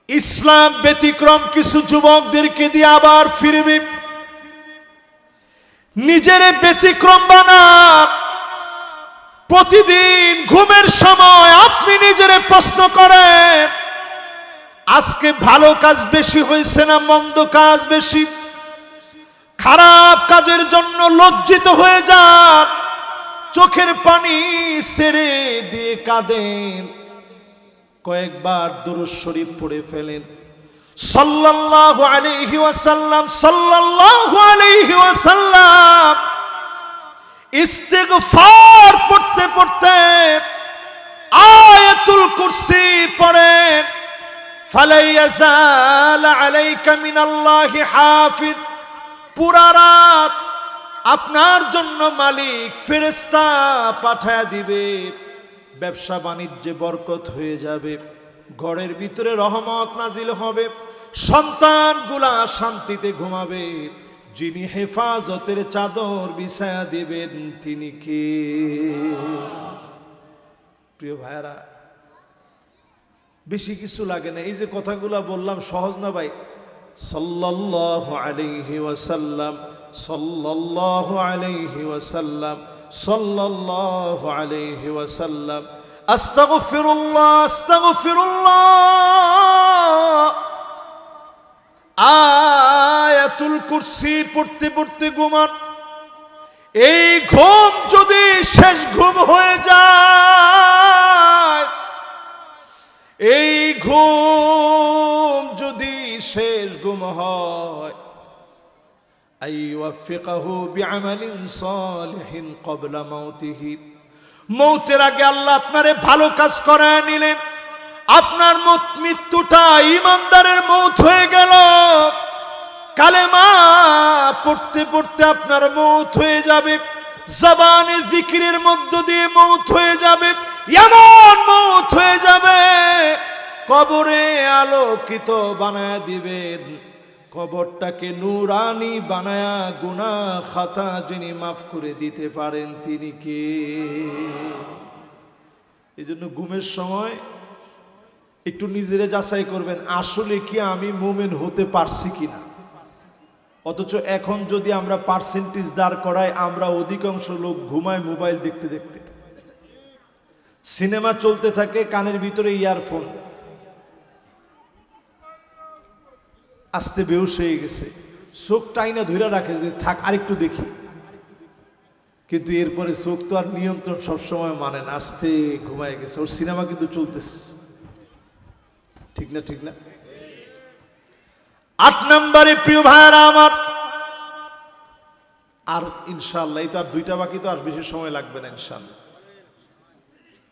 ইসলাম ব্যতিক্রম কিছু যুবকদেরকে দিয়ে আবার ফিরবে। নিজের ব্যতিক্রম বানান। প্রতিদিন ঘুমের সময় আপনি নিজের প্রশ্ন করেন, আজকে ভালো কাজ বেশি হয়েছে না মন্দ কাজ বেশি? খারাপ কাজের জন্য লজ্জিত হয়ে যান, চোখের পানি ছেড়ে দিয়ে কাঁদেন, কয়েকবার দুরূদ শরীফ পড়ে ফেলেন। সাল্লাল্লাহু আলাইহি ওয়াসাল্লাম, সাল্লাল্লাহু আলাইহি ওয়াসাল্লাম ইস্তিগফার পড়তে পড়তে আয়াতুল কুরসি পড়েন, ফালা ইয়াজাল আলাইকা মিনাল্লাহি হাফিজ। পুরা রাত আপনার জন্য মালিক ফেরেশতা পাঠায়া দিবে, ব্যবসা বাণিজ্যে বরকত হয়ে যাবে, ঘরের ভিতরে রহমত নাজিল হবে, সন্তানগুলা শান্তিতে ঘুমাবে। যিনি হেফাজতের চাদর বিছায়া দিবেন তিনি কে? প্রিয় ভাইরা, বেশি কিছু লাগে না, এই যে কথাগুলা বললাম সহজ না ভাই? সাল্লাল্লাহু আলাইহি ওয়াসাল্লাম, সাল্লাল্লাহু আলাইহি ওয়াসাল্লাম, সাল্লাল্লাহু আলাইহি ওয়াসাল্লাম, আস্তাগফিরুল্লাহ, আস্তাগফিরুল্লাহ। আয়াতুল কুরসি পড়তে পড়তে ঘুমান। এই ঘুম যদি শেষ ঘুম হয়ে যায়, এই ঘুম যদি শেষ ঘুম হয়, আইওয়াফিকাহু বিআমালিন সালিহিন ক্বাবলা মাউতিহি, মৌতের আগে আল্লাহ আপনারে ভালো কাজ করায় নিলেন, আপনার মৃত্যুটা ঈমানদারের মৌত হয়ে গেল। কালেমা পড়তে পড়তে আপনার মৌত হয়ে যাবে, জবানে জিকিরের মধ্য দিয়ে মৌত হয়ে যাবে, এমন মৌত হয়ে যাবে কবরে আলোকিত বানায়া দিবেন। কবরটাকে নূরানি বানায়া গুনাহ খাতা যিনি মাফ করে দিতে পারেন তিনি কে? এই জন্য ঘুমের সময় একটু নিজেরে যাচাই করবেন, আসলে কি আমি মুমিন হতে পারছি কিনা। অথচ এখন যদি আমরা পার্সেন্টেজ দাঁড় করাই, আমরা অধিকাংশ লোক ঘুমায় মোবাইল দেখতে দেখতে। সিনেমা চলতে থাকে, কানের ভিতরে ইয়ারফোন, আস্তে বেহুশ হয়ে গেছে, চোখ টাইনা ধরে রাখে যে থাক আরেকটু দেখি, কিন্তু এরপরে চোখ তো আর নিয়ন্ত্রণ সবসময় মানে না, আস্তে ঘুমায় গেছে, ওর সিনেমা কিন্তু চলতেছে। ঠিক না? ঠিক না? 8 নম্বরে প্রিয় ভাইরা আমার, আর ইনশাআল্লাহ এই তো আর 2টা বাকি, তো আর বেশি সময় লাগবে না ইনশাআল্লাহ।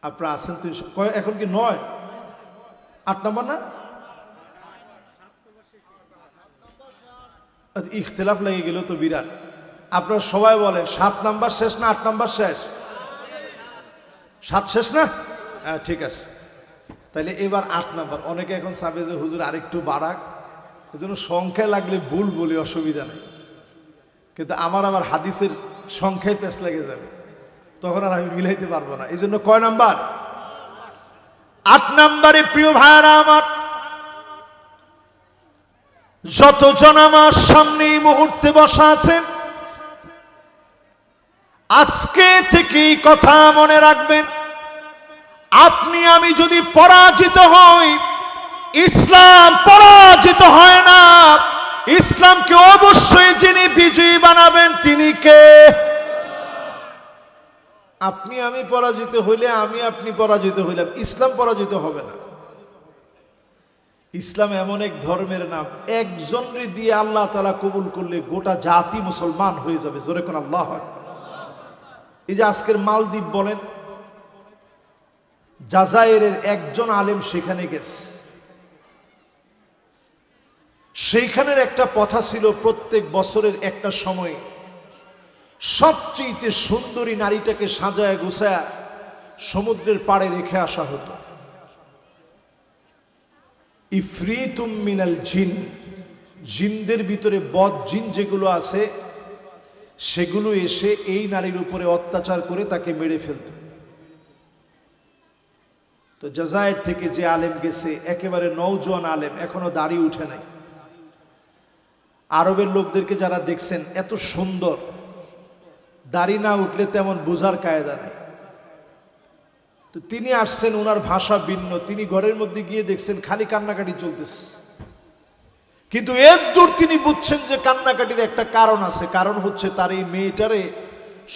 আপনারা আছেন তো এখন কি 9 8 নম্বর না? ইখতিলাফ লেগে গেল তো বিরাট। আপনারা সবাই বলেন 7 নাম্বার শেষ না 8 নাম্বার শেষ? 7 শেষ না? হ্যাঁ ঠিক আছে, তাহলে এবার 8 নাম্বার। অনেকে এখন চাবে যে হুজুর আরেকটু বাড়াক, এজন্য সংখ্যায় লাগলে ভুল বলি, অসুবিধা নেই, কিন্তু আমার আবার হাদিসের সংখ্যায় পেছ লেগে যাবে, তখন আর আমি মিলাইতে পারবো না। এই জন্য কয় নাম্বার? 8 নাম্বারে প্রিয় ভাইরা আমার, যতজন আমার সামনে এই মুহূর্তে বসা আছেন, আজকে থেকে এই কথা মনে রাখবেন, আপনি আমি যদি পরাজিত হই, ইসলাম পরাজিত হয় না। ইসলামকে অবশ্যই যিনি বিজয়ী বানাবেন তিনি কে? আপনি আমি পরাজিত হইলে, আমি আপনি পরাজিত হইলাম, ইসলাম পরাজিত হবে না। ইসলাম এমন এক ধর্মের নাম, একজনরে দিয়ে আল্লাহ তাআলা কবুল করলে গোটা জাতি মুসলমান হয়ে যাবে। জোরে কোন আল্লাহু আকবার। এই যে আজকের মালদ্বীপ বলেন, জাজাইরের একজন আলেম সেখানে গেছে, সেইখানের একটা কথা ছিল, প্রত্যেক বছরের একটা সময়ে সবচেয়ে সুন্দরী নারীটাকে সাজায় গোছায়া সমুদ্রের পাড়ে রেখে আসা হতো। ইফরিতুম মিনাল জিন, জিনদের ভিতরে বদ জিন যেগুলো আছে সেগুলো এসে এই নারীর উপরে অত্যাচার করে তাকে মেরে ফেলত। তো জাজায়ের থেকে যে আলেম গেছে একেবারে নওজোয়ান আলেম, এখনো দাড়ি উঠে নাই। আরবের লোকদেরকে যারা দেখছেন এত সুন্দর, দাড়ি না উঠলে তেমন বোঝার কায়দা নেই। তো তিনি আসছেন, ওনার ভাষা ভিন্ন, তিনি ঘরের মধ্যে গিয়ে দেখছেন খালি কান্নাকাটি চলতেছে। কিন্তু এর দূর তিনি বুঝছেন যে কান্নাকাটির একটা কারণ আছে, কারণ হচ্ছে তার এই মেয়েটারে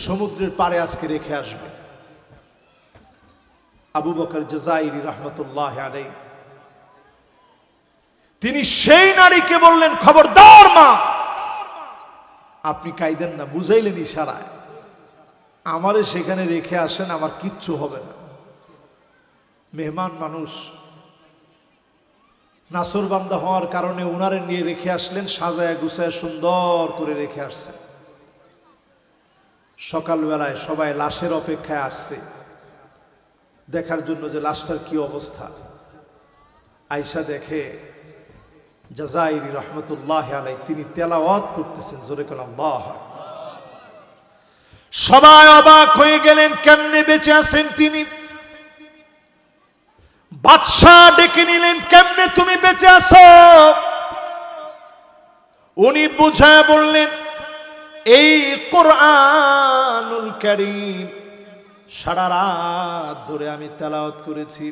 সমুদ্রের পাড়ে আজকে রেখে আসবে। আবু বকর জাযাইরি রাহমাতুল্লাহ আলাইহি, তিনি সেই নারীকে বললেন, খবরদার মা, আপনি কাইদেন না, বুঝাইলেন ইশারায়, আমারে সেখানে রেখে আসেন, আমার কিচ্ছু হবে না। মেহমান মানুষ, নাসরবান্দা হওয়ার কারণে উনারে নিয়ে রেখে আসলেন, সাজায় গুছায় সুন্দর করে রেখে আসছেন। সকালবেলায় সবাই লাশের অপেক্ষায় আসছে দেখার জন্য যে লাশটার কি অবস্থা। আয়েশা দেখে জাযাইরি রহমতুল্লাহ আলাইহি তিনি তেলাওয়াত করতেছেন, জোরে করে আল্লাহ। সবাই অবাক হয়ে গেলেন, কেমনে বেঁচে আছেন তিনি। বাদশাহ ডেকে নিলেন, কেমনে তুমি বেঁচে আছো? উনি বুঝায় বললেন, এই কোরআনুল কারীম সারা রাত ধরে আমি তেলাওয়াত করেছি,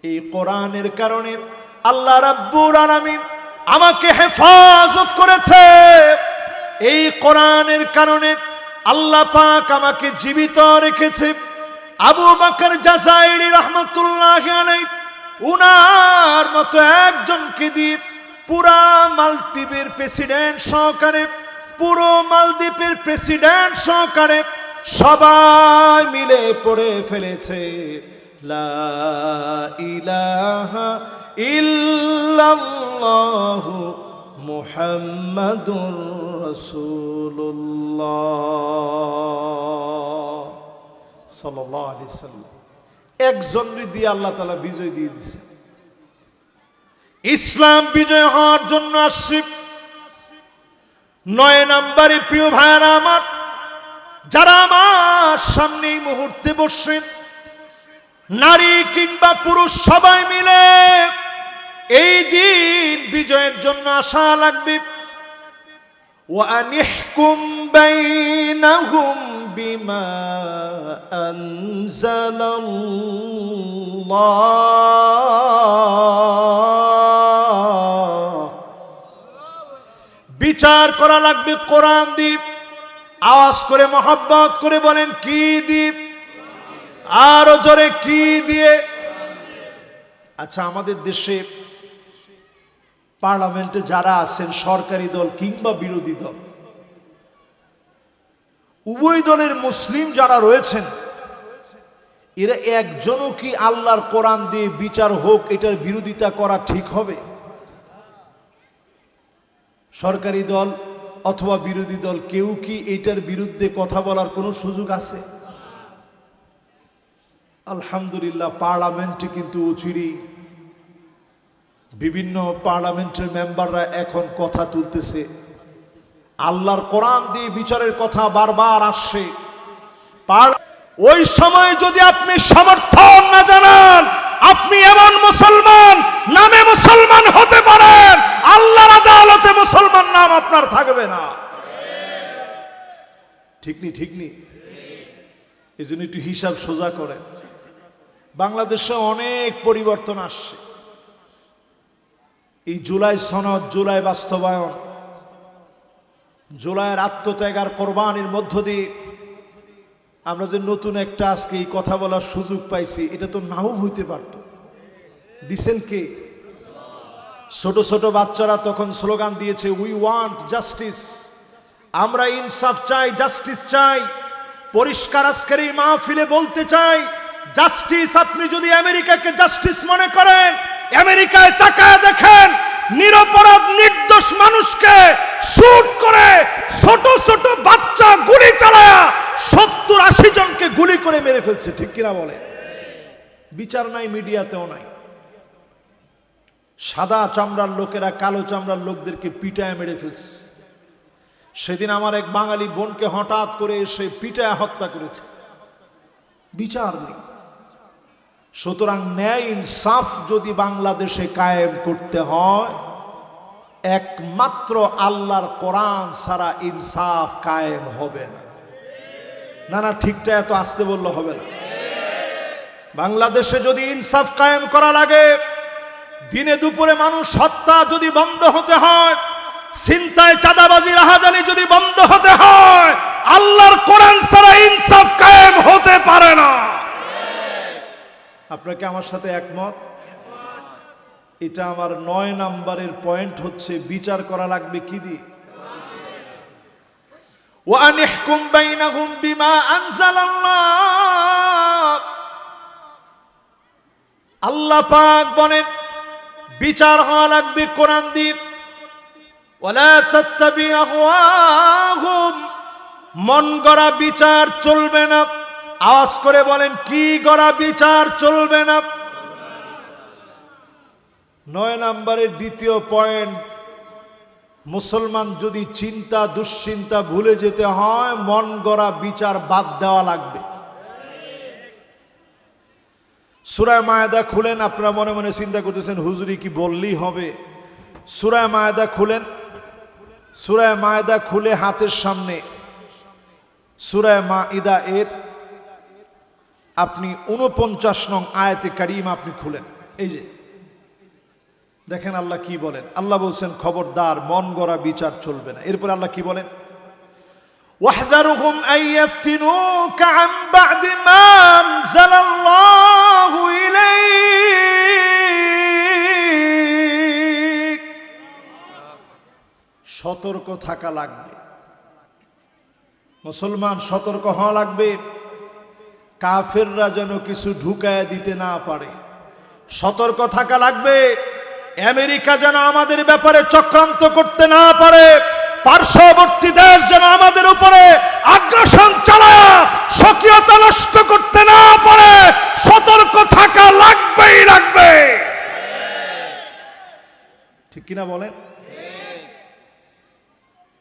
এই কোরআনের কারণে আল্লাহ রাব্বুল আলামিন আমাকে হেফাজত করেছে, এই কোরআনের কারণে আল্লাহ পাক আমাকে জীবিত রেখেছে। আবু বকর জাযাইরি রাহমাতুল্লাহ আলাইহি উনার মতো একজনকে দিয়ে পুরা মালদ্বীপের প্রেসিডেন্ট সহকারে, পুরো মালদ্বীপের প্রেসিডেন্ট সহকারে সবাই মিলে পড়ে ফেলেছে লা ইলাহা ইল্লাল্লাহু মুহাম্মাদুর রাসূলুল্লাহ সাল্লাল্লাহু আলাইহি সাল্লাম। একজনই দিয়ে আল্লাহ তাআলা বিজয় দিয়ে দিয়েছে। ইসলাম বিজয় হওয়ার জন্য আসছে। 9 নম্বরে প্রিয় ভাইরা আমার, যারা আমার সামনে এই মুহূর্তে বসেন, নারী কিংবা পুরুষ সবাই মিলে এই দিন বিজয়ের জন্য আশা লাগবে। ওয়ানিহকুম বাইনাহুম বিমা আনজালাল্লাহ, বিচার করা লাগবে কোরআন দিয়ে। আওয়াজ করে মহব্বত করে বলেন, কি দিয়ে? আরো জোরে, কি দিয়ে? আচ্ছা, আমাদের দেশে পার্লামেন্টে যারা আছেন, সরকারি দল কিংবা বিরোধী দল, উভয় দলের মুসলিম যারা রয়েছেন, এরা একজনও কি আল্লাহর কোরআন দিয়ে বিচার হোক এটার বিরোধিতা করা ঠিক হবে? সরকারি দল অথবা বিরোধী দল কেউ কি এটার বিরুদ্ধে কথা বলার কোনো সুযোগ আছে? আলহামদুলিল্লাহ, পার্লামেন্টে কিন্তু অচিরেই বিভিন্ন পার্লামেন্টের মেম্বাররা এখন কথা তুলতেছে, আল্লাহর কোরআন দিয়ে বিচারের কথা বারবার আসছে। ওই সময় যদি আপনি সমর্থন না জানান, আপনি এমন মুসলমান নামে মুসলমান হতে পারেন, আল্লাহর আদালতে মুসলমান নাম আপনার থাকবে না। ঠিক নি? ঠিক নি? এই জন্য একটু হিসাব সোজা করেন। বাংলাদেশে অনেক পরিবর্তন আসছে। এই জুলাই সনদ, জুলাই বাস্তবায়ন, জুলাইয়ের আত্মত্যাগ আর কোরবানির মধ্য দিয়ে আমরা যে নতুন একটা আজকে এই কথা বলার সুযোগ পাইছি, এটা তো নাও হইতে পারত। দিছেন কে? ছোট ছোট বাচ্চারা তখন স্লোগান দিয়েছে, উই ওয়ান্ট জাস্টিস, আমরা ইনসাফ চাই, জাস্টিস চাই। পরিষ্কার আজকের এই মাহফিলে বলতে চাই, জাস্টিস, আপনি যদি আমেরিকাকে জাস্টিস মনে করেন, আমেরিকায় তাকায় দেখেন, নিরপরাধ নির্দোষ মানুষকে শুট করে ছোট ছোট বাচ্চা গুলি চালায়া 70-80 জনকে গুলি করে মেরে ফেলছে। ঠিক কিনা বলে? বিচার নাই, মিডিয়াতেও নাই। সাদা চামড়ার লোকেরা কালো চামড়ার লোকদেরকে পিটায় মেরে ফেলছে। সেদিন আমার এক বাঙালি বোনকে হঠাৎ করে এসে পিটায় হত্যা করেছে। বিচার নেই। সুতরাং ন্যায় ইনসাফ যদি বাংলাদেশে কায়েম করতে হয়, একমাত্র আল্লাহর কোরআন ছাড়া ইনসাফ কায়েম হবে না। না না, ঠিকটা এত আসতে বললে হবে না। বাংলাদেশে যদি ইনসাফ কায়েম করা লাগে, দিনে দুপুরে মানুষ হত্যা যদি বন্ধ হতে হয়, ছিনতাই চাঁদাবাজি রাহাজানি যদি বন্ধ হতে হয়, আল্লাহর কোরআন ছাড়া ইনসাফ কায়েম হতে পারে না। আপনারা কি আমার সাথে একমত? এটা আমার 9 নম্বরের পয়েন্ট হচ্ছে, বিচার করা লাগবে কি দিয়ে? ওয়া আনহকুম বাইনাহুম বিমা আনজালাল্লাহ। আল্লাহ পাক বলেন বিচার হওয়া লাগবে কোরআন দিয়ে। ওয়ালা তাত্তাবি আহওয়াহুম, মন গড়া বিচার চলবে না। আওয়াজ করে বলেন, কি গড়া বিচার চলবে না? 9 নম্বরের দ্বিতীয় পয়েন্ট, মুসলমান যদি চিন্তা দুশ্চিন্তা ভুলে যেতে হয়, মন গড়া বিচার বাদ দেওয়া লাগবে। সূরা মায়েদা খুলেন। আপনারা মনে মনে চিন্তা করতেছেন, হুজুরি কি বললেই হবে? সূরা মায়েদা খুলেন। সূরা মায়েদা খুলে হাতের সামনে সূরা মাইদা এর আপনি 49 নং আয়াতে কারিমা আপনি খুলেন। এই যে দেখেন আল্লাহ কি বলেন। আল্লাহ বলছেন, খবরদার মন গড়া বিচার চলবে না। এরপর আল্লাহ কি বলেন? ওয়াহদারুহুম আইয়াফতিনুকা আন বা'দি মা আনজালাল্লাহু ইলাইক। সতর্ক থাকা লাগবে, মুসলমান সতর্ক হওয়া লাগবে, কাফেররা যেন কিছু ঢুকায় দিতে না পারে। সতর্ক থাকা লাগবে, আমেরিকা যেন আমাদের ব্যাপারে চক্রান্ত করতে না পারে, পার্শ্ববর্তী দেশ যেন আমাদের উপরে আগ্রাসন চালায় স্বকীয়তা নষ্ট করতে না পারে। সতর্ক থাকা লাগবেই লাগবে। ঠিক কিনা বলেন?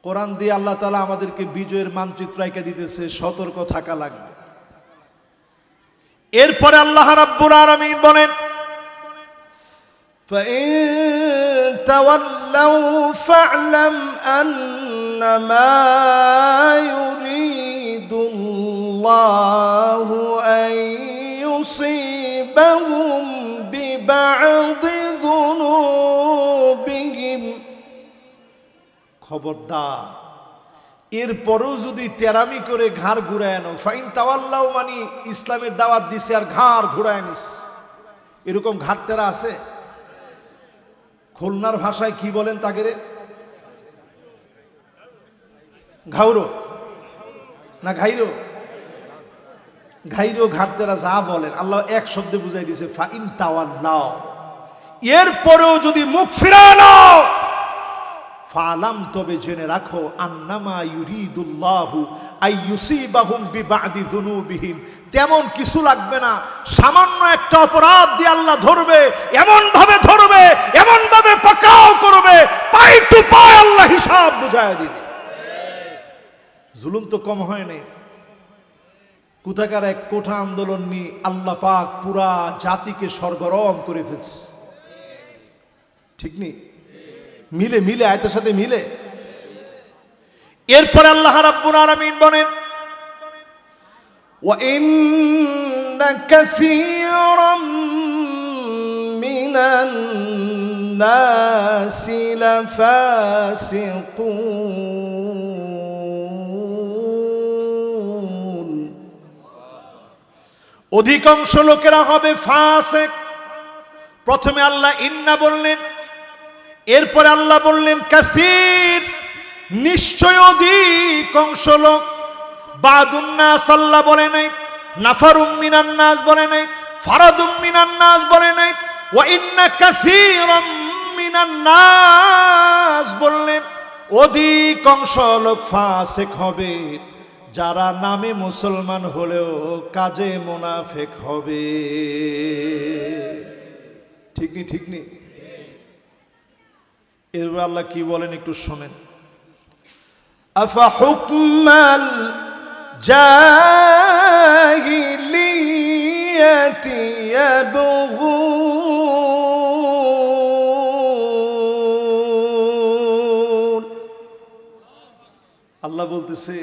কোরআন দিয়ে আল্লাহ তাআলা আমাদেরকে বিজয়ের মানচিত্র এঁকে দিতেছে, সতর্ক থাকা লাগবে। এরপরে আল্লাহ রাব্বুল আলামিন বলেন, فَإِن تَوَلَّوْا فَاعْلَمْ أَنَّمَا يُرِيدُ اللَّهُ أَن يُصِيبَهُم بِبَعْضِ ذُنُوبِهِمْ। খবরদার, এরপরও যদি তেরামি করে ঘাড় ঘুরায় আনো, ফাইন তাওয়াল্লাউ মানে ইসলামের দাওয়াত দিছে আর ঘাড় ঘুরায় নিস, এরকম ঘাড় তেরা আছে? খুলনার ভাষায় কি বলেন তাকে রে? ঘাউরো না ঘাইরো? ঘাইরো ঘাটতেরা যা বলেন, আল্লাহ এক শব্দে বুঝাই দিয়েছে, ফাইন তাওয়াল্লাউ। এরপরেও যদি মুখ ফিরানো, ফালাম তবে জেনে রাখো, আন্নামা ইউরিদুল্লাহু আইয়ুসিবাহুম বিবাদি যুনুবিহিম, তেমন কিছু লাগবে না। সামান্য একটা অপরাধ দিয়ে আল্লাহ ধরবে, এমন ভাবে ধরবে, এমন ভাবে পাকাও করবে, পাই টু পাই আল্লাহ হিসাব বুঝায় দিবে। জুলুম তো কম হয় নাই। কোথাকার এক কোঠা আন্দোলন নিয়ে আল্লাহ পাক পুরা জাতিকে সরগরম করে ফেলছে। ঠিক নেই? মিলে মিলে আয়াতের সাথে মিলে। এরপরে আল্লাহ রাব্বুল আলামিন বলেন, ওয়া ইন্না কাসীরাম মিনান নাসি লাফাসিকুন। অধিকাংশ লোকেরা হবে ফাসিক। প্রথমে আল্লাহ ইন্না বললেন, এরপরে আল্লাহ বললেন কাসীর, নিশ্চয় অধিকাংশ লোক। বাদুন নাস আল্লাহ বলে নাই, নাফারুম মিনান নাস বলে নাই, ফারাদুম মিনান নাস বলে নাই, ওয়া ইন্না কাসীরাম মিনান নাস বললেন। অধিকাংশ লোক ফাসিক হবে, যারা নামে মুসলমান হলেও কাজে মুনাফিক হবে। ঠিক নি? ঠিক নি? এরপর আল্লাহ কি বলেন একটু শোনেন। আফা হুকমাল জাহিলিয়া يبغون আল্লাহ বলতেছে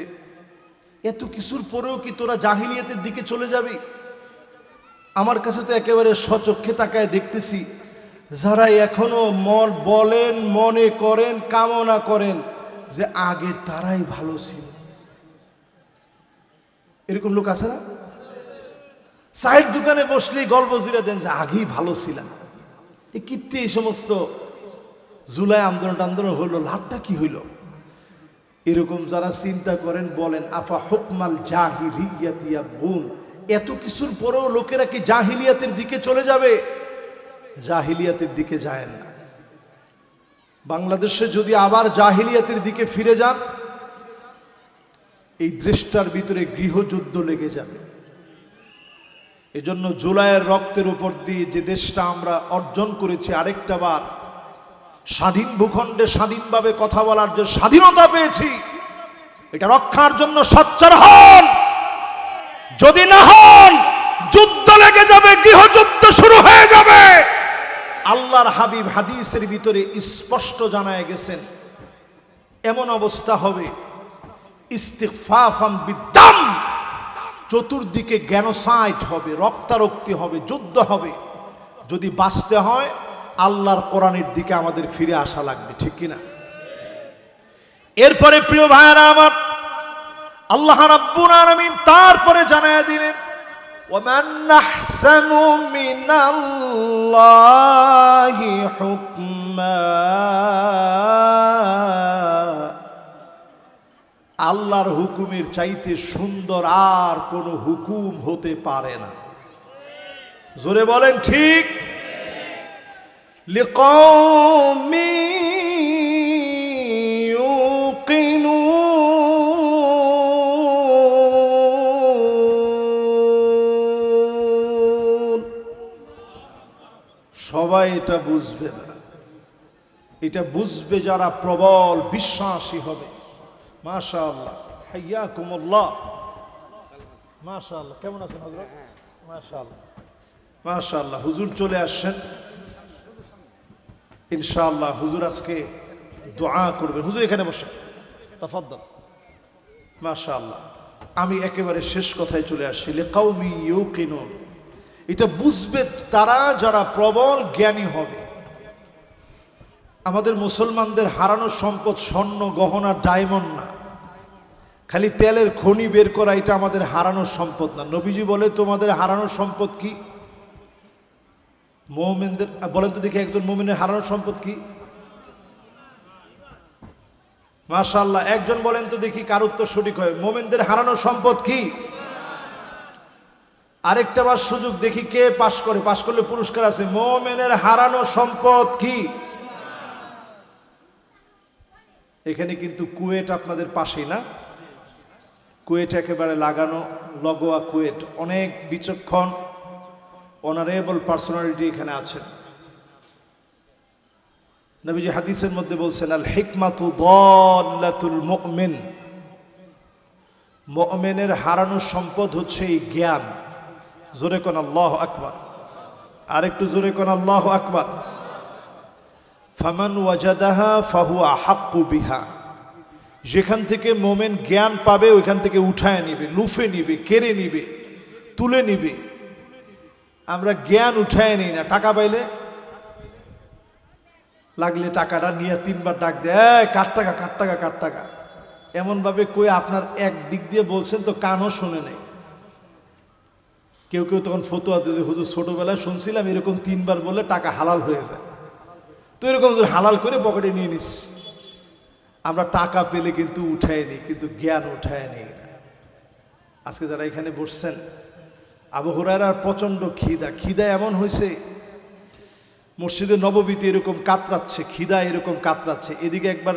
এত কিছুর পরেও কি তোরা জাহিলিয়াতের দিকে চলে যাবি? আমার কাছে তো একেবারে সচক্ষে তাকায় দেখতেছি যারা এখনো বলেন, মনে করেন, কামনা করেন যে আগে তারাই ভালো ছিল। এরকম লোক আছে না? চায়ের দোকানে বসলেই গল্প জুড়ে দেন যে আগেই ভালো ছিলাম। এই কীর্তি এই সমস্ত জুলাই আন্দোলন হইলো, লাভটা কি হইল? এরকম যারা চিন্তা করেন বলেন আফা হুকমাল জাহিলিয়াতি ইয়াবগুন, এত কিছুর পরেও লোকেরা কি জাহিলিয়াতের দিকে চলে যাবে? জাহিলিয়াতের দিকে যায় না। বাংলাদেশে যদি আবার জাহিলিয়াতের দিকে ফিরে যান, এই দেশটার ভিতরে গৃহযুদ্ধ লেগে যাবে। এজন্য জুলাইয়ের রক্তের উপর দিয়ে যে দেশটা আমরা অর্জন করেছি, আরেকটা বার স্বাধীন ভূখণ্ডে স্বাধীনভাবে কথা বলার যে স্বাধীনতা পেয়েছি, এটা রক্ষার জন্য সোচ্চার হন। যদি না হন, যুদ্ধ লেগে যাবে, গৃহযুদ্ধ শুরু হয়ে যাবে। আল্লাহর হাবিব হাদিসের ভিতরে স্পষ্ট জানায় গেছেন এমন অবস্থা হবে ইস্তিগফাফাম বিদ্দাম, চতুর্দিকে গ্যানোসাইড হবে, রক্তারক্তি হবে, যুদ্ধ হবে। যদি বাঁচতে হয় আল্লাহর কোরআনের দিকে আমাদের ফিরে আসা লাগবে, ঠিক কিনা? এরপরে প্রিয় ভাইরা আমার, আল্লাহ রাব্বুল আলামিন তারপরে জানায়া দিলেন ওয়ামান আহসানু মিনাল্লাহি হুকমা, আল্লাহর হুকুমের চাইতে সুন্দর আর কোনো হুকুম হতে পারে না। জোরে বলেন ঠিক। লিকাওমি ইউকিনুন, সবাই এটা বুঝবে না। এটা বুঝবে যারা প্রবল বিশ্বাসী হবে। মাশাআল্লাহ, হাইয়াকুমুল্লাহ। মাশাআল্লাহ, কেমন আছেন হযরত? মাশাআল্লাহ, মাশাআল্লাহ। হুজুর চলে আসছেন ইনশাআল্লাহ। হুজুর আজকে দোয়া করবেন। হুজুর এখানে বসেন, তাফাদ্দাল। মাশাআল্লাহ। আমি একেবারে শেষ কথায় চলে আসছি। লিকাওমি ইউকিনুন, এটা বুঝবে তারা যারা প্রবল জ্ঞানী হবে। আমাদের মুসলমানদের হারানো সম্পদ স্বর্ণ, গহনা, ডায়মন্ড না, খালি তেলের খনি বের করা, এটা আমাদের হারানো সম্পদ না। নবীজি বলে তোমাদের হারানো সম্পদ কি? মুমিনদের বলেন তো দেখি, একজন মুমিনের হারানো সম্পদ কি? মাশাআল্লাহ, একজন বলেন তো দেখি, কার উত্তর সঠিক হয়। মুমিনদের হারানো সম্পদ কি? আরেকটা বার সুযোগ দেখি কে পাশ করে, পাশ করলে পুরস্কার আছে। মুমিনের হারানো সম্পদ কি? এখানে কিন্তু কুয়েট আপনাদের পাশেই না? কুয়েট একেবারে লাগানো, লগোয়া কুয়েট। অনেক বিচক্ষণ অনারেবল পার্সোনালিটি এখানে আছেন। নবীজি হাদিসের মধ্যে বলছেন আল হিকমাতু দাল্লাতুল মুমিন, মুমিনের হারানো সম্পদ হচ্ছে এই জ্ঞান। জোরে কোন আল্লাহু আকবার। আরেকটু জোরে কোন আল্লাহু আকবার। ফামান ওয়াজাদাহা ফাহুয়া আহাক্কু বিহা, যেখান থেকে মোমেন জ্ঞান পাবে ওইখান থেকে উঠায় নিবে, লুফে নিবে, কেড়ে নিবে, তুলে নিবে। আমরা জ্ঞান উঠায় নিই না। টাকা পাইলে লাগলে টাকাটা নিয়ে তিনবার ডাক দেয়, কার টাকা, কার টাকা, কার টাকা, এমনভাবে কই আপনার এক দিক দিয়ে বলছেন তো কানও শোনে নেই। কেউ কেউ তখন ফতোয়া দিয়েছে, হুজুর ছোটবেলায় শুনছিলাম এরকম তিনবার বললে টাকা হালাল হয়ে যায়, তো এরকম হালাল করে পকেটে নিয়ে নিস। আমরা টাকা পেলে কিন্তু উঠায় নিই, কিন্তু জ্ঞান উঠায় নিই না। আজকে যারা এখানে বসছেন, আবু হুরায়রার প্রচন্ড খিদা এমন হয়েছে, মসজিদে নববীতে এরকম কাতরাচ্ছে, খিদা এরকম কাতরাচ্ছে, এদিকে একবার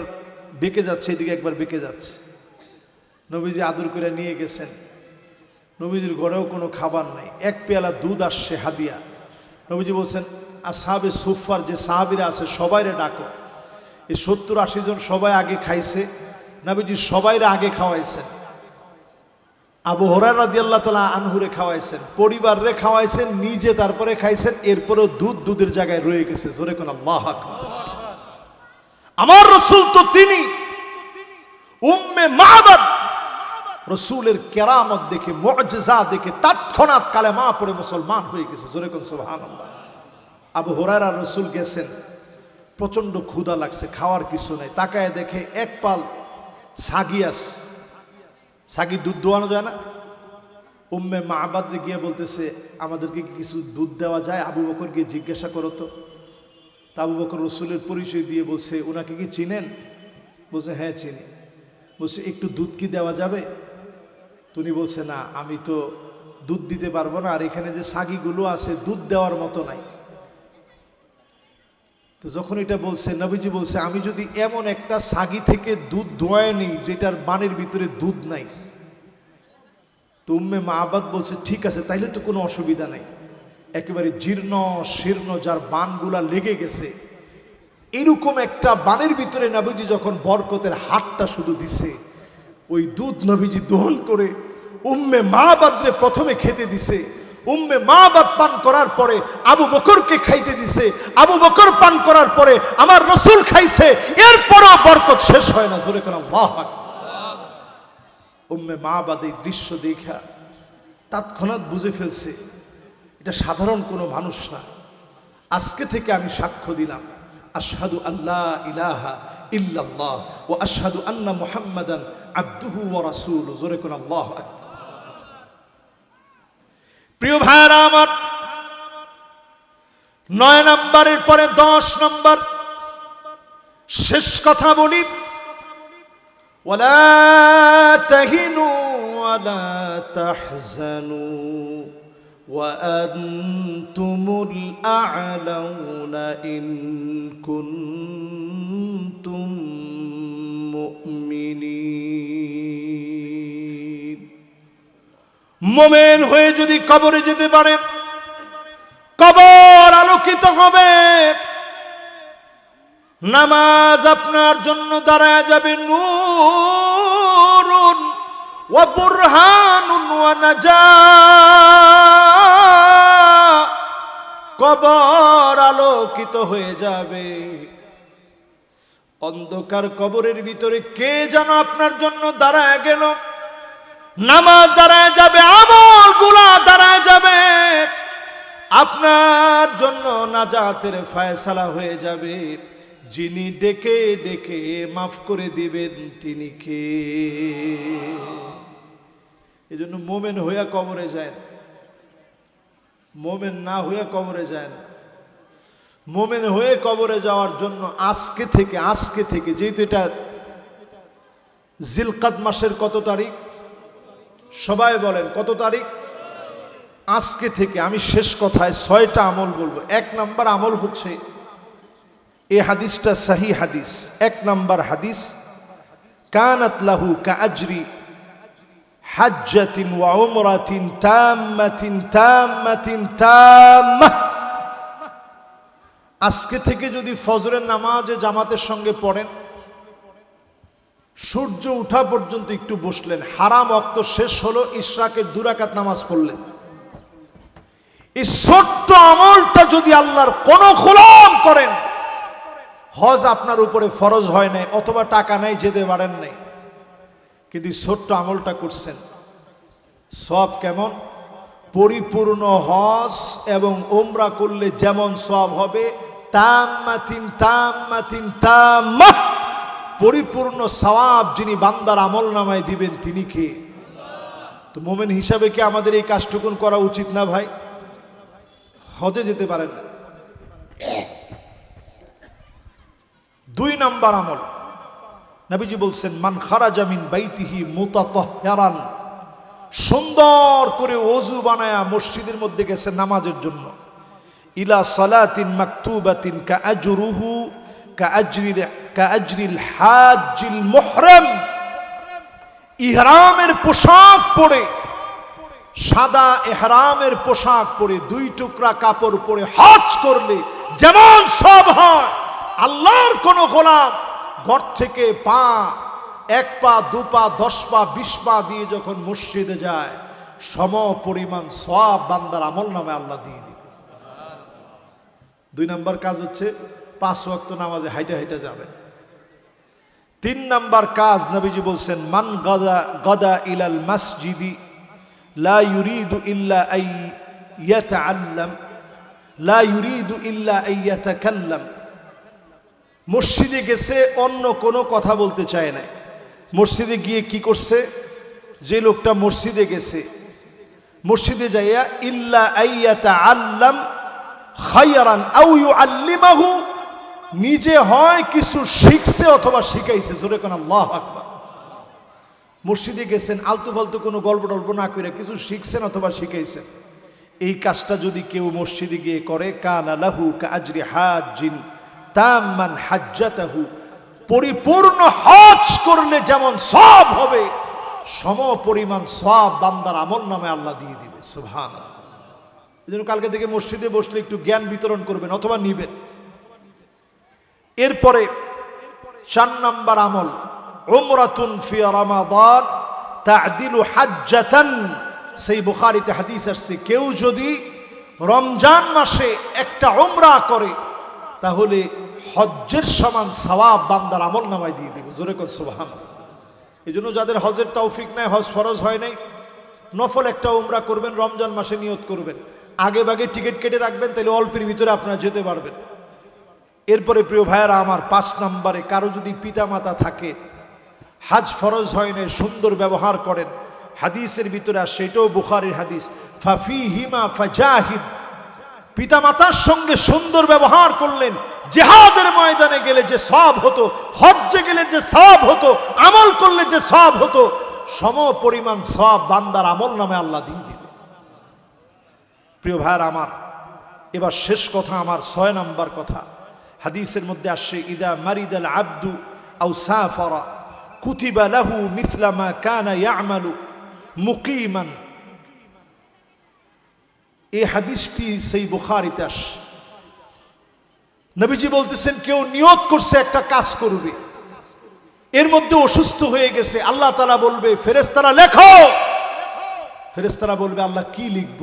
বেঁকে যাচ্ছে, এদিকে একবার বেঁকে যাচ্ছে। নবীজি আদর করে নিয়ে গেছেন। নবীজির ঘরেও কোনো খাবার নাই, এক পেয়ালা দুধ আসছে হাদিয়া। নবীজি বলছেন আসহাবে সুফার যে সাহাবীরা আছে সবাইরে ডাকো। এই 70-80 জন সবাই আগে খাইছে, নবীজি সবাইরে আগে খাওয়াইছেন। আবু হুরায়রা রাদিয়াল্লাহু তাআলা আনহুরে খাওয়াইছেন, পরিবারে খাওয়াইছেন, নিজে তারপরে খাইছেন, এরপরেও দুধের জায়গায় রয়ে গেছে। জোরে কোন আল্লাহু আকবার। আমার রাসূল তো তিনি উম্মে মা'বাদ, রাসূলের কেরামত দেখে, মুআজিজা দেখে তৎক্ষণাৎ কালেমা পড়ে মুসলমান হয়ে গেছে। জোরে কোন সুবহানাল্লাহ। আবু হুরায়রা রাসূল গেছেন, প্রচন্ড ক্ষুধা লাগছে, খাওয়ার কিছু নাই, তাকায় দেখে এক পাল ছাগি আছে, ছাগি দুধ দোয়ানো যায় না। উম্মে মা'বাদ গিয়ে বলতেছে, আমাদেরকে কিছু দুধ দেওয়া যায়? আবু বকর গিয়ে জিজ্ঞাসা করো তো। আবু বকর রাসূলের পরিচয় দিয়ে বলছে, ওনাকে কি চিনেন? বলছে হ্যাঁ চিনি। বলছে একটু দুধ কি দেওয়া যাবে? তুমি বলছে না, আমি তো দুধ দিতে পারবো না, আর এখানে যে ছাগিগুলো আছে দুধ দেওয়ার মতো নাই। তো যখন এটা বলছে, নবীজি বলছে, আমি যদি এমন একটা ছাগি থেকে দুধ দোয়ায় নিই যেটার বানের ভিতরে দুধ নাই, তো উম্মে মা'বাদ বলছে ঠিক আছে, তাইলে তো কোনো অসুবিধা নাই। একেবারে জীর্ণ শীর্ণ, যার বানগুলা লেগে গেছে, এরকম একটা বানের ভিতরে নবীজি যখন বরকতের হাতটা শুধু দিছে, ওই দুধ নবীজি দহন করে উম্মে মা'বাদরে প্রথমে খেতে দিছে। উম্মে মা'বাদ পান করার পরে আবু বকরকে খাইতে দিছে, আবু বকর পান করার পরে আমার রাসূল খাইছে, এরপরও বরকত শেষ হয় না। জোরে করে আল্লাহু আকবার। উম্মে মা'বাদ এই দৃশ্য দেখা তৎক্ষণাৎ বুঝে ফেলছে এটা সাধারণ কোনো মানুষ না। আজকে থেকে আমি সাক্ষ্য দিলাম, আশহাদু আল্লা ইলাহা ইল্লাল্লাহ ওয়া আশহাদু আন্না মুহাম্মাদান আবদুহু ওয়া রাসূলুহু। জোরে করে আল্লাহু আকবার। প্রিয় ভাইরা আমার, 9 নম্বরের পরে 10 নম্বর শেষ কথা বলি, ওয়ালা তাহিনু ওয়ালা তাহজানু ওয়া আনতুমুল আ'লাউনা ইন কুনতুম মুমিনিন। মুমিন হয়ে যদি কবরে যেতে পারে, কবর আলোকিত হবে, নামাজ আপনার জন্য দাঁড়ায় যাবে নূরুন ওয়া বুরহানুন ওয়া নাজাহ। কবর আলোকিত হয়ে যাবে। অন্ধকার কবরের ভিতরে কে যেন আপনার জন্য দাঁড়ায় গেল, নামাজ দাঁড়ায় যাবে, আমলগুলো দাঁড়ায় যাবে, আপনার জন্য নাজাতের ফয়সালা হয়ে যাবে। যিনি ডেকে ডেকে মাফ করে দিবেন তিনি কে? এজন্য মোমেন হইয়া কবরে যায়, মোমেন না হইয়া কবরে যায় না। মোমেন হয়ে কবরে যাওয়ার জন্য আজকে থেকে যেহেতু এটা জিলকাদ মাসের কত তারিখ সবাই বলেন, কত তারিখ? আজকে থেকে আমি শেষ কথায় 6টা আমল বলবো। 1 নাম্বার আমল হচ্ছে, এই হাদিসটা সহি হাদিস। 1 নাম্বার হাদিস, কানাত লাহু কাআজরি হাজ্জাতিন ওয়া উমরাতিন তাম্মাতিন তাম্মাতিন তাম্মাহ। আজকে থেকে যদি ফজরের নামাজে জামাতের সঙ্গে পড়েন, সূর্য উঠা পর্যন্ত একটু বসলেন, হারাম ওয়াক্ত শেষ হলো, ইশরাকের 2 রাকাত নামাজ পড়লেন, এই ছোট্ট আমলটা যদি আল্লাহর কোন গোলাম করেন, হজ আপনার উপরে ফরজ হয় নাই অথবা টাকা নাই, যেতে পারেন নাই, কিন্তু ছোট্ট আমলটা করছেন, সওয়াব কেমন? পরিপূর্ণ হজ এবং উমরা করলে যেমন সওয়াব হবে, তাম্মাতিন তাম্মাতিন তাম্মাহ, পরিপূর্ণ সওয়াব যিনি বান্দার আমল নামায় দিবেন তিনি কে? তো মুমিন হিসাবে কি আমাদের এই কাজটুকুন করা উচিত না ভাই? হজে যেতে পারেন না। 2 নাম্বার আমল, নবীজি বলছেন, মান খারাজা মিন বাইতিহি মুতাতাহহিরান, সুন্দর করে ওযু বানায়া মসজিদের মধ্যে গেছে নামাজের জন্য, ইলা সালাতিন মাকতুবাতিন কাআজরুহু কাআজরিল হাজ্জিল মুহরাম, ইহরামের পোশাক পরে, সাদা ইহরামের পোশাক পরে 2 টুকরা কাপড় পরে হজ করলে যেমন সওয়াব হয়, আল্লাহর কোন গোলাম ঘর থেকে পা 1 পা 2 পা 10 পা 20 পা দিয়ে যখন মসজিদে যায় সম পরিমাণ সওয়াব বান্দার আমলনামায় আল্লাহ দিয়ে দিবে। 2 নাম্বার কাজ হচ্ছে 5 ওয়াক্ত নামাজে হাইটা হাইটা যাবেন। 3 নাম্বার কাজ নবীজি বলছেন মান গাদা ইলাল মসজিদি লা ইউরিদু ইল্লা আই ইয়াতাআল্লাম লা ইউরিদু ইল্লা আই ইয়াতাকাল্লাম। মসজিদে গেছে অন্য কোনো কথা বলতে চায় না। মসজিদে গিয়ে কি করছে? যে লোকটা মসজিদে গেছে, মসজিদে যাইয়া ইল্লা আই ইয়াতাআল্লাম খায়রান আও ইউআল্লিমাহু, নিজে হয় কিছু শিখছে অথবা শিখাইছে। জোরে কোন আল্লাহু আকবার। মসজিদে গেছেন আলতু ফালতু কোনো গল্প টল্প না করে কিছু শিখছেন অথবা শিখাইছেন। এই কাজটা যদি কেউ মসজিদে গিয়ে করে কানা লাহু কাআজরি হাজ্জিন তাম্মান হাজ্জাতাহু, পরিপূর্ণ হজ করলে যেমন সওয়াব হবে সম পরিমাণ সওয়াব বান্দার আমলনামায় আল্লাহ দিয়ে দিবে। সুবহানাল্লাহ। এজন্য কালকে থেকে মসজিদে বসলে একটু জ্ঞান বিতরণ করবেন অথবা নিবেন। এরপরে 4 নাম্বার আমল উমরাতুন ফি রমাদান তা'দিলু হাজ্জাতান। সেই বুখারীতে হাদিস আসছে কেউ যদি রমজান মাসে একটা উমরা করে তাহলে হজ্জের সমান সওয়াব বান্দার আমলনামায় দিয়ে দিবে। জোরে কর সুবহানাল্লাহ। এজন্য যাদের হজের তৌফিক নাই, হজ ফরজ হয় নাই, নফল একটা উমরা করবেন, রমজান মাসে নিয়ত করবেন, আগে ভাগে টিকিট কেটে রাখবেন, তাহলে অল্পের ভিতরে আপনারা যেতে পারবেন। এরপরে প্রিয় ভাইয়েরা আমার 5 নম্বরে কারো যদি পিতামাতা থাকে, হজ ফরজ হয় না, সুন্দর ব্যবহার করেন, হাদিসের ভিতরে আসে, এটাও বুখারীর হাদিস, ফাফিহিমা ফাজাহিদ, পিতামাতার সঙ্গে সুন্দর ব্যবহার করলেন, জিহাদের ময়দানে গেলে যে সওয়াব হতো, হজ্জে গেলে যে সওয়াব হতো, আমল করলে যে সওয়াব হতো, সম পরিমাণ সওয়াব বান্দার আমলনামে আল্লাহ দিয়ে দিবে। প্রিয় ভাইয়েরা আমার এবার শেষ কথা, আমার 6 নম্বর কথা, হাদিসের মধ্যে আসছে ইদা মারিদাল আব্দু আও সাফারা কুতিবা লাহু মিথলা মা কানা ইয়ামালু মুকিমান। এই হাদিসটি সেই বুখারীতে আসে। নবীজি বলতেছেন কেউ নিয়ত করছে একটা কাজ করবে, এর মধ্যে অসুস্থ হয়ে গেছে, আল্লাহ তাআলা বলবে ফেরেশতারা লেখো। ফেরেশতারা বলবে আল্লাহ কি লিখব?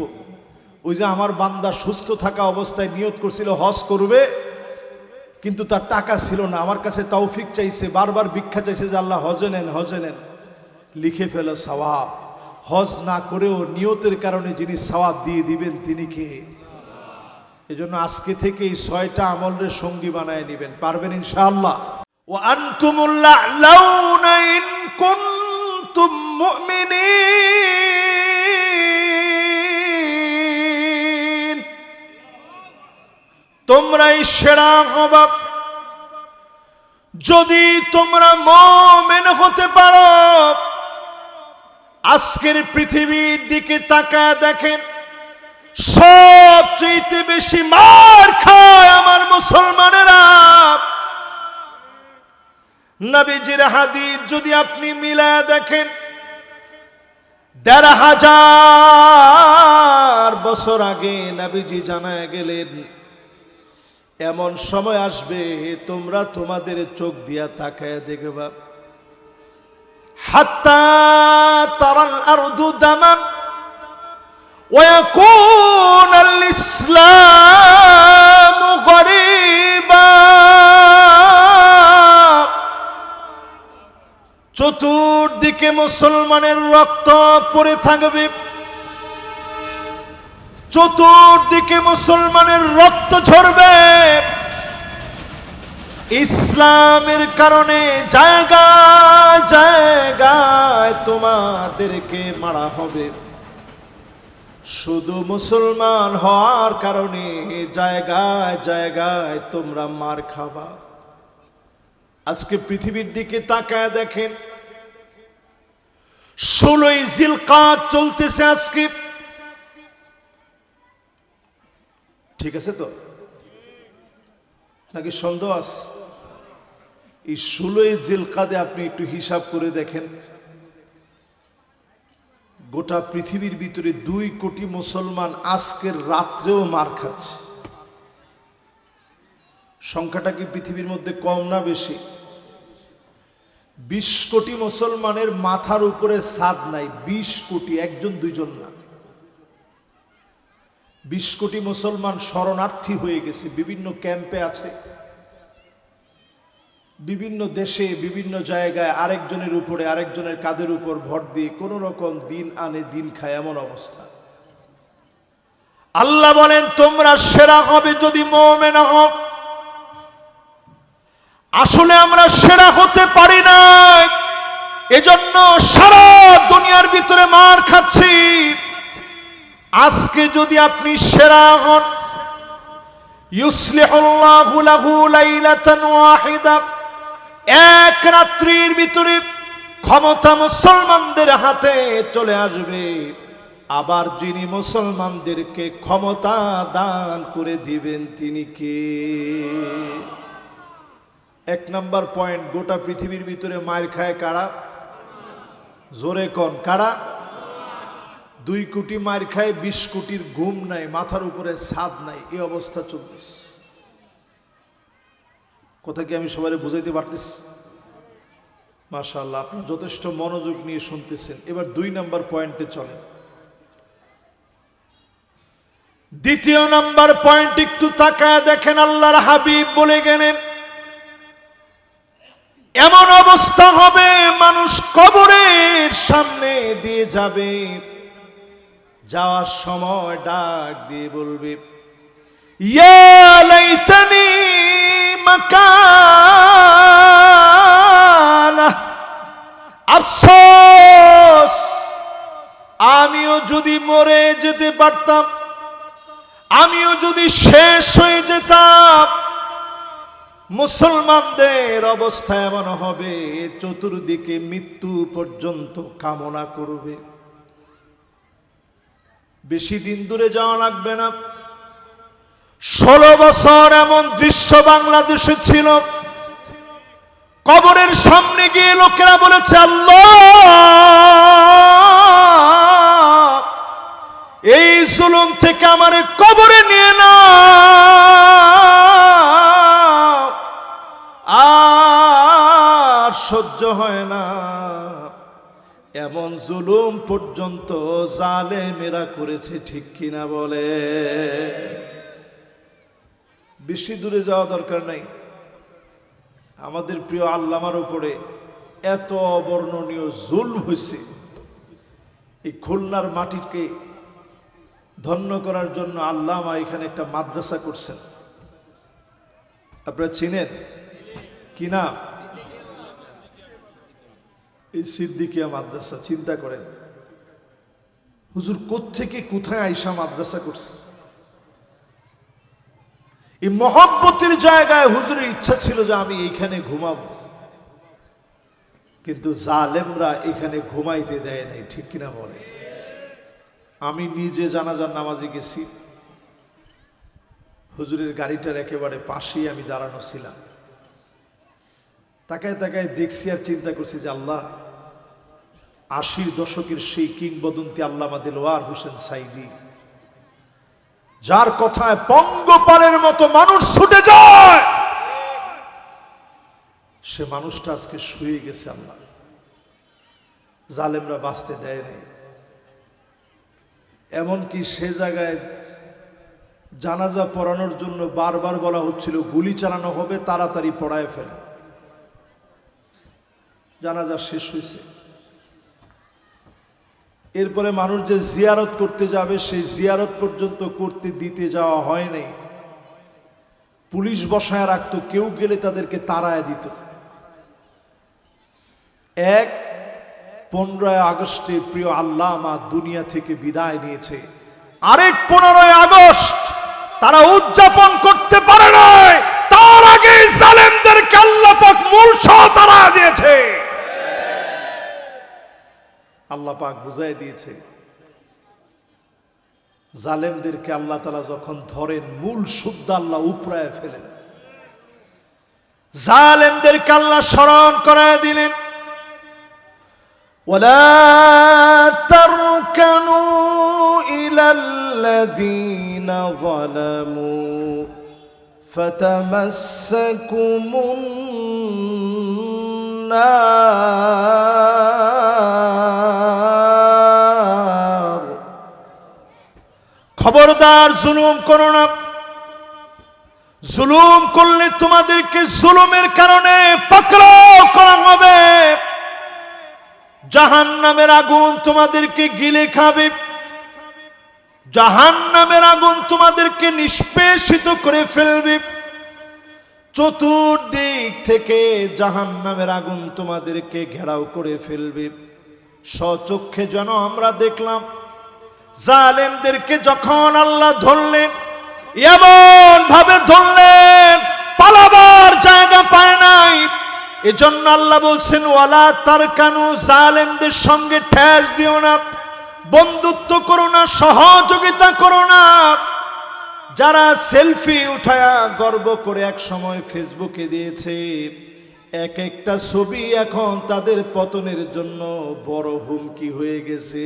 ওই যে আমার বান্দা সুস্থ থাকা অবস্থায় নিয়ত করছিল হজ করবে, কিন্তু তার টাকা ছিল না, আমার কাছে তৌফিক চাইছে, বারবার ভিক্ষা চাইছে যে আল্লাহ হজে নেন, হজে নেন। লিখে ফেলো সওয়াব। হজ না করেও নিয়তের কারণে যিনি সওয়াব দিয়ে দিবেন তিনি কে? এজন্য আজকে থেকে এই 6টা আমলের সঙ্গী বানায় নেবেন, পারবেন ইনশাআল্লাহ। ওয়া আনতুমুল আ'লাউনা ইন কুনতুম মুমিনিন, তোমরাই সেরা হবা যদি তোমরা মুমিন হতে পারো। আজকের পৃথিবীর দিকে তাকায় দেখেন, সবচেয়ে বেশি মার খায় আমার মুসলমানেরা। নবীজির হাদিস যদি আপনি মিলায় দেখেন, ১৫০০ বছর আগে নবীজি জানায় গেলেন এমন সময় আসবে তোমরা তোমাদের চোখ দিয়া তাকায় দেখবা, হাত্তা তারাল আরদু দামান ويكون الإسلام غريبا। চতুর্দিকে মুসলমানের রক্ত পড়ে থাকবে, চতুর্দিকে মুসলমানের রক্ত ঝরবে, ইসলামের কারণে জায়গায় জায়গায় তোমাদেরকে মারা হবে। শুধু মুসলমান হওয়ার কারণে জায়গায় জায়গায় তোমরা মার খাবা। আজকে পৃথিবীর দিকে তাকায় দেখেন, 16ই জিলকাদ চলতেছে আজকে, ঠিক আছে তো নাকি সন্দেহ আছে? এই 16ই জিলকাদে আপনি একটু হিসাব করে দেখেন, গোটা পৃথিবীর ভিতরে 2 কোটি মুসলমান আজকের রাত্রেও মার খাচ্ছে। সংখ্যাটা কি পৃথিবীর মধ্যে কম না বেশি? 20 কোটি মুসলমানের মাথার উপরে ছাদ নাই। 20 কোটি, একজন দুইজন না। 20 কোটি মুসলমান শরণার্থী হয়ে গেছে, বিভিন্ন ক্যাম্পে আছে, বিভিন্ন দেশে বিভিন্ন জায়গায় আরেকজনের উপরে আরেকজনের কাঁধের উপর ভর দিয়ে কোন রকম দিন আনে দিন খায়, এমন অবস্থা। আল্লাহ বলেন তোমরা সেরা হবে যদি মুমিন হও। আসলে আমরা সেরা হতে পারি না, এজন্য সারা দুনিয়ার ভিতরে মার খাচ্ছি। আজকে যদি আপনি সেরা হন, ইউসলিহুল্লাহু লাহু লাইলাতান ওয়াহিদা, এক রাত্রির ভিতরে ক্ষমতা মুসলমানদের হাতে চলে আসবে। আবার যিনি মুসলমানদেরকে ক্ষমতা দান করে দিবেন তিনি কে? 1 নাম্বার পয়েন্ট, গোটা পৃথিবীর ভিতরে মার খায় কারা? জোরে কোন কারা? 2 কোটি মার খায়, 20 কোটির ঘুম নাই, মাথার উপরে ছাদ নাই, এই অবস্থা চলতেছে। কথা কি আমি সবাই বুঝাইতে পারতেছি? মাশাআল্লাহ, আপনি যথেষ্ট মনোযোগ নিয়ে শুনতেছেন। এবার 2 নাম্বার পয়েন্টে চলেন। 2য় নাম্বার পয়েন্ট একটু তাকায় দেখেন, আল্লাহর হাবিব বলে গেলেন এমন অবস্থা হবে মানুষ কবরের সামনে দিয়ে যাবে, যাওয়ার সময় ডাক দিয়ে বলবে ইয়া লাইতানি মাকানা, আফসোস আমিও যদি মরে যেতে পারতাম, আমিও যদি শেষ হয়ে যেতাম। মুসলমানদের অবস্থা এমন হবে চতুর্দিকে মৃত্যু পর্যন্ত কামনা করবে। বেশি দিন দূরে যাওয়া লাগবে না, 16 বছর এমন দৃশ্য বাংলাদেশে ছিল। কবরের সামনে গিয়ে লোকেরা বলেছে আল্লাহ, এই জুলুম থেকে আমারে কবরে নিয়ে না, আর সহ্য হয় না। এমন জুলুম পর্যন্ত জালেমেরা করেছে, ঠিক কিনা বলে? বেশি দূরে যাওয়া দরকার নাই। আমাদের প্রিয় আল্লামার উপরে এত অবর্ণনীয় জুলম হয়েছে, এই খুলনার মাটিকে ধন্য করার জন্য আল্লামা এখানে একটা মাদ্রাসা করছেন। আপনারা চিনেন কি না? এই সিদ্দিকিয়া মাদ্রাসা। চিন্তা করেন হুজুর কোত্থেকে কোথায় আইসা মাদ্রাসা করছে। এই মহব্বতের জায়গায় হুজুরের ইচ্ছা ছিল যে আমি এইখানে ঘুমাবো, কিন্তু জালেমরা এখানে ঘুমাইতে দেয় নাই, ঠিক কিনা বলে? আমি নিজে জানাজার নামাজে গেছি, হুজুরের গাড়িটার একেবারে পাশেই আমি দাঁড়ানো ছিলাম। তাকায় তাকায় দেখছি আর চিন্তা করছি যে আল্লাহ, 80 দশকের সেই কিংবদন্তি আল্লামা দেলোয়ার হোসেন সাইদি, যার কথায় পঙ্গপালের মতো মানুষ ছুটে যায়, সে মানুষটা আজকে শুয়ে গেছে। আল্লাহ, জালেমরা বাঁচতে দেয় নাই। এমনকি সে জায়গায় জানাজা পড়ানোর জন্য বারবার বলা হচ্ছিল গুলি চালানো হবে, তাড়াতাড়ি পড়ায় ফেলে। জানাজা শেষ হয়েছে, এরপরে মানুষ যে জিয়ারত করতে যাবে সেই জিয়ারত পর্যন্ত করতে দিতে যাওয়া হয় নাই। পুলিশ বসায় রাখতো, কেউ গেলে তাদেরকে তাড়ায় দিত। 15 আগস্টে প্রিয় আল্লামা দুনিয়া থেকে বিদায় নিয়েছে। আরেক 15 আগস্ট তারা উদযাপন করতে পারে নাই, তার আগে জালেমদেরকে আল্লাহ পাক মূলসহ তারা দিয়েছে। আল্লাহ পাক বুঝাই দিয়েছে, জালেমদেরকে আল্লাহ তাআলা যখন ধরেন মূল শুদ্ধ আল্লাহ উপড়ায় ফেলেন। জালেমদেরকে আল্লাহ স্মরণ করায় দিলেন, ওয়ালা তারকানু ইলাল্লাযীনা যালামু ফাতামাসসাকুমুন النار খবরদার জুলুম করো না জুলুম করলে তোমাদেরকে জুলুমের কারণে পাকড়াও করা হবে জাহান্নামের আগুন তোমাদেরকে গিলে খাবে জাহান্নামের আগুন তোমাদেরকে নিষ্পেষিত করে ফেলবে চতুর্দিক থেকে জাহান্নামের আগুন তোমাদেরকে ঘেরাও করে ফেলবে স্বচক্ষে যেন আমরা দেখলাম জালেমদেরকে যখন আল্লাহ ধরলেন এমন ভাবে ধরলেন পালাবার জায়গা পায় নাই এজন্য আল্লাহ বলছেন ওয়ালা তারকানু জালেমদের সঙ্গে ঠেস দিও না বন্ধুত্ব করো না সহযোগিতা করো না যারা সেলফি উঠায়া গর্ব করে এক সময় ফেসবুকে দিয়েছে এক একটা ছবি এখন তাদের পতনের জন্য বড় হুমকি হয়ে গেছে